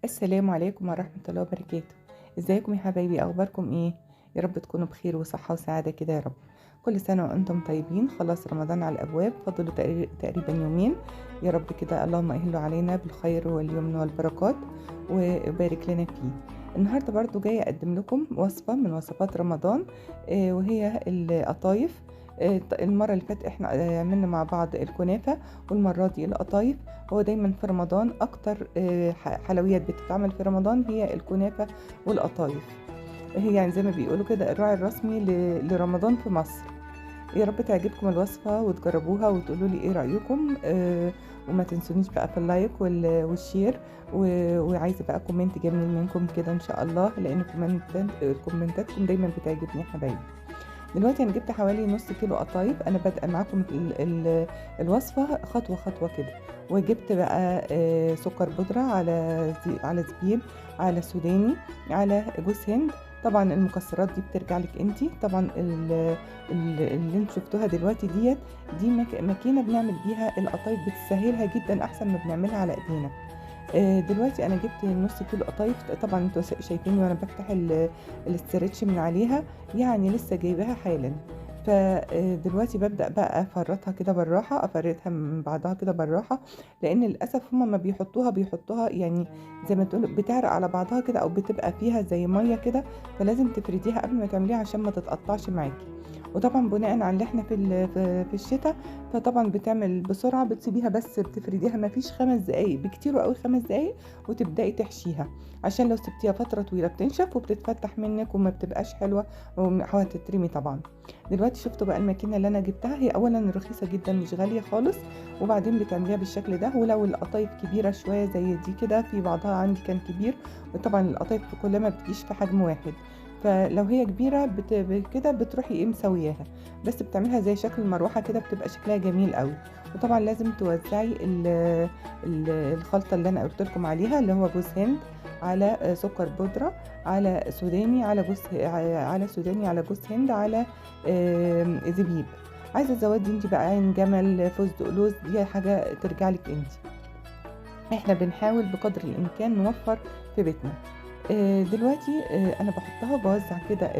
السلام عليكم ورحمة الله وبركاته. ازيكم يا حبايبي؟ اخباركم ايه؟ يا رب تكونوا بخير وصحة وسعادة كده يا رب. كل سنة وانتم طيبين. خلاص رمضان على الابواب، فاضل تقريبا يومين. يا رب كده اللهم اهله علينا بالخير واليمن والبركات وبارك لنا فيه. النهاردة برضو جاية اقدم لكم وصفة من وصفات رمضان، وهي القطايف. المرة اللي فاتت احنا عملنا مع بعض الكنافة، والمرة دي القطايف. هو دايما في رمضان اكتر حلويات بتتعمل في رمضان هي الكنافة والقطايف. هي يعني زي ما بيقولوا كده الراعي الرسمي لرمضان في مصر. يا رب تعجبكم الوصفة وتجربوها وتقولوا لي ايه رأيكم. وما تنسونيش بقى في اللايك والشير، وعايزة بقى كومنت جميل منكم كده ان شاء الله، لان كومنتاتكم دايما بتعجبني يا حبايبي. دلوقتي انا جبت حوالي نص كيلو قطايف. انا بادئه معاكم الوصفه خطوه خطوه كده. وجبت بقى سكر بودره، على زبيب، على سوداني، على جوز هند. طبعا المكسرات دي بترجع لك انتي. طبعا اللي انتوا شفتوها دلوقتي دي ماكينه بنعمل بيها القطايف، بتسهلها جدا احسن ما بنعملها على ايدينا. دلوقتي انا جبت نص كيلو قطايف. طبعا انتوا شايفيني وانا بفتح الاسترتش من عليها، يعني لسه جايباها حالا. فدلوقتي ببدأ بقى افرطها كده بالراحة، افردها من بعضها كده بالراحة، لان للاسف هما ما بيحطوها يعني زي ما تقول بتعرق على بعضها كده، او بتبقى فيها زي مية كده. فلازم تفرديها قبل ما تعمليها عشان ما تتقطعش معاكي. وطبعا بناء على اللي احنا في الشتاء، فطبعا بتعمل بسرعة. بتسيبيها بس بتفرديها ما فيش 5 دقايق، بكتير قوي 5 دقايق، وتبدأي تحشيها. عشان لو سبتيها فترة طويلة بتنشف وبتتفتح منك وما بتبقاش حلوة وهتترمي طبعا. دلوقتي شفتوا بقى الماكينة اللي انا جبتها، هي اولا رخيصة جدا مش غالية خالص. وبعدين بتعمليها بالشكل ده. ولو القطايف كبيرة شوية زي دي كده، في بعضها عندي كان كبير، وطبعا القطايف كلها ما بتجيش في حجم واحد. فلو هي كبيرة كده بتروحي ايه مسوياها، بس بتعملها زي شكل المروحة كده، بتبقى شكلها جميل قوي. وطبعا لازم توزعي الخلطة اللي انا قلت لكم عليها، اللي هو جوز هند، على سكر بودرة، على سوداني، على سوداني، على جوز هند، على زبيب. عايزة تزودي انت بقى عين جمل، فستق، لوز، دي حاجة ترجع لك انت. احنا بنحاول بقدر الامكان نوفر في بيتنا. دلوقتي انا بحطها بوزع كده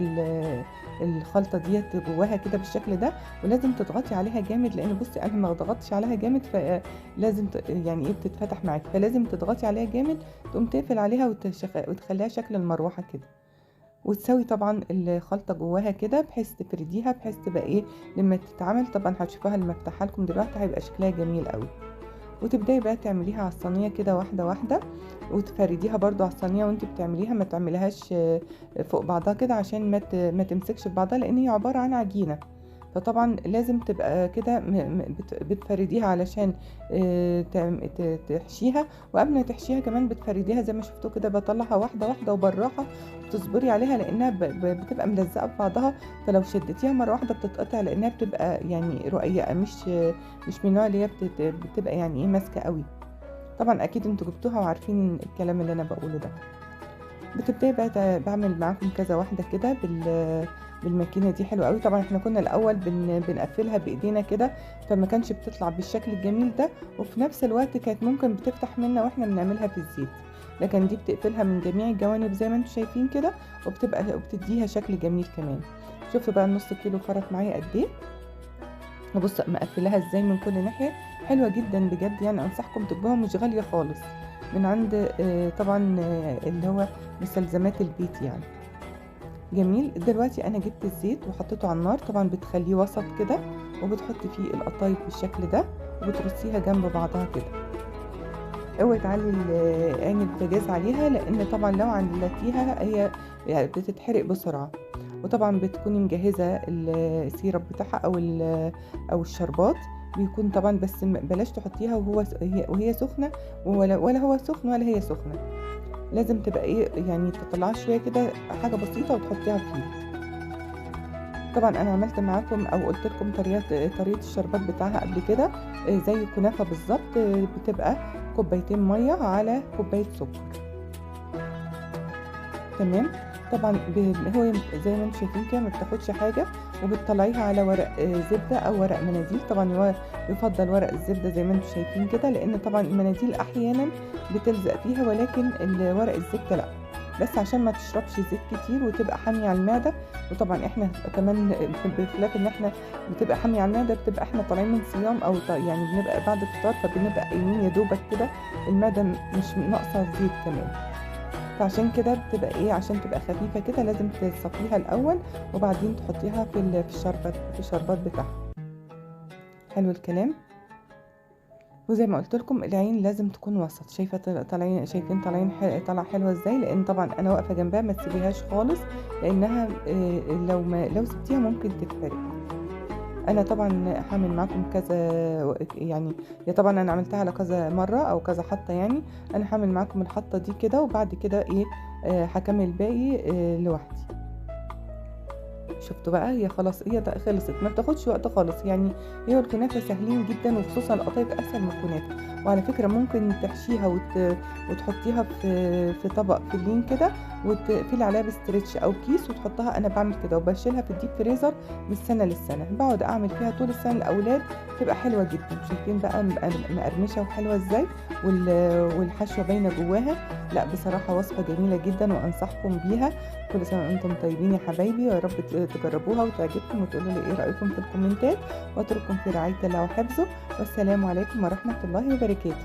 الخلطه ديت جواها كده بالشكل ده. ولازم تضغطي عليها جامد، لان بصي انا ما ضغطتش عليها جامد، فلازم يعني ايه بتتفتح معاكي، فلازم تضغطي عليها جامد. تقوم تقفل عليها وتخليها شكل المروحه كده. وتسوي طبعا الخلطه جواها كده، بحيث تفرديها، بحيث تبقى ايه لما تتعمل. طبعا هتشوفوها لما افتحها لكم دلوقتي هيبقى شكلها جميل قوي. وتبداي بقى تعمليها على الصينيه كده واحده واحده، وتفرديها برضو على الصينيه وانت بتعمليها. ما تعمليهاش فوق بعضها كده عشان ما تمسكش في بعضها، لان هي عباره عن عجينه. فطبعا لازم تبقى كده بتفرديها علشان تحشيها. وقبل ما تحشيها كمان بتفرديها زي ما شفتوا كده، بطلعها واحده واحده وبالراحه. تصبري عليها لانها بتبقى ملزقه في بعضها. فلو شدتيها مره واحده بتتقطع، لانها بتبقى يعني رقيقه، مش من النوع اللي هي بتبقى يعني ايه ماسكه قوي. طبعا اكيد انتوا جبتوها وعارفين الكلام اللي انا بقوله ده. بتبداي بقى بعمل معاكم كذا واحده كده بالماكينه دي. حلوه قوي. طبعا احنا كنا الاول بنقفلها بايدينا كده، فما كانش بتطلع بالشكل الجميل ده. وفي نفس الوقت كانت ممكن بتفتح منا واحنا بنعملها في الزيت. لكن دي بتقفلها من جميع الجوانب زي ما انتم شايفين كده، وبتديها شكل جميل كمان. شوفوا بقى النص كيلو فرط معايا قد ايه. بص مقفلاها ازاي من كل ناحيه. حلوه جدا بجد، يعني انصحكم تجيبوها، مش غاليه خالص، من عند طبعا اللي هو مستلزمات البيت يعني. جميل. دلوقتي انا جبت الزيت وحطيته على النار. طبعا بتخليه وسط كده، وبتحطي فيه القطايف بالشكل ده، وبترصيها جنب بعضها كده. اوعي تعلي عين البوتاجاز عليها، لان طبعا لو علتيها هي يعني بتتحرق بسرعه. وطبعا بتكوني مجهزه السيرب بتاعها او الشربات. بيكون طبعا، بس بلاش تحطيها وهي سخنه، ولا هو سخن ولا هي سخنه. لازم تبقى ايه يعني تطلعها شويه كده، حاجه بسيطه وتحطيها فيه. طبعا انا عملت معاكم او قلت لكم طريقه الشربات بتاعها قبل كده. زي الكنافه بالظبط. بتبقى كوبايتين ميه على كوبايه سكر. تمام. طبعًا هو زي ما أنتم شايفين كده ما بتاخدش حاجة، وبتطلّعيها على ورق زبدة أو ورق مناديل. طبعًا يُفضّل ورق الزبدة زي ما أنتم شايفين كده، لإن طبعًا المناديل أحيانًا بتلزق فيها، ولكن ورق الزبدة لأ، بس عشان ما تشربش زيت كتير وتبقى حامية على المعدة. وطبعًا إحنا كمان بخلاف إن إحنا بتبقى حامية على المعدة، بتبقى إحنا طالعين من صيام أو يعني بنبقى بعد الفطار، فبنبقى قايمين يا دوبك كده، المعدة مش ناقصة زيت كمان. فعشان كده بتبقى إيه، عشان تبقى خفيفة كده لازم تصفّيها الأول، وبعدين تحطّيها في الشربات بتاعها. حلو الكلام. وزي ما قُلت لكم العين لازم تكون وسط. شايفة شايفين طالعة حلوة إزاي؟ لإن طبعًا أنا واقفة جنبها، ما تسيبيهاش خالص، لإنها لو سِبتيها ممكن تتحرق. أنا طبعًا هاعمل معاكم كذا يعني، هي طبعًا أنا عملتها على كذا مرّة أو كذا حَطّة يعني. أنا هاعمل معاكم الحَطّة دي كده، وبعد كده إيه، هاكمّل الباقي لوحدي. شُفتوا بقى، هي خلاص هي خلصت، ما بتاخدش وقت خالص. يعني هي والكنافة سهلين جدًا، وخصوصًا القطايف أسهل من الكنافة. وعلى فكرة ممكن تحشيها وتحطيها في طبق فلين كده، وتقفلي عليها بستريتش أو كيس وتحطها. أنا باعمل كده وباشيلها في الديب فريزر من السنة للسنة، باقعد أعمل فيها طول السنة للأولاد، بتبقى حلوة جدًا. شايفين بقى مقرمشة وحلوة إزاي، والحشوة باينة جواها. لأ بصراحة وصفة جميلة جدًا وأنصحكم بيها. كل سنة وأنتم طيبين يا حبايبي، ويا رب تجربوها وتعجبكم وتقولوا لي إيه رأيكم في الكومنتات. وأترككم في رعاية الله وحفظه، والسلام عليكم ورحمة الله وبركاته.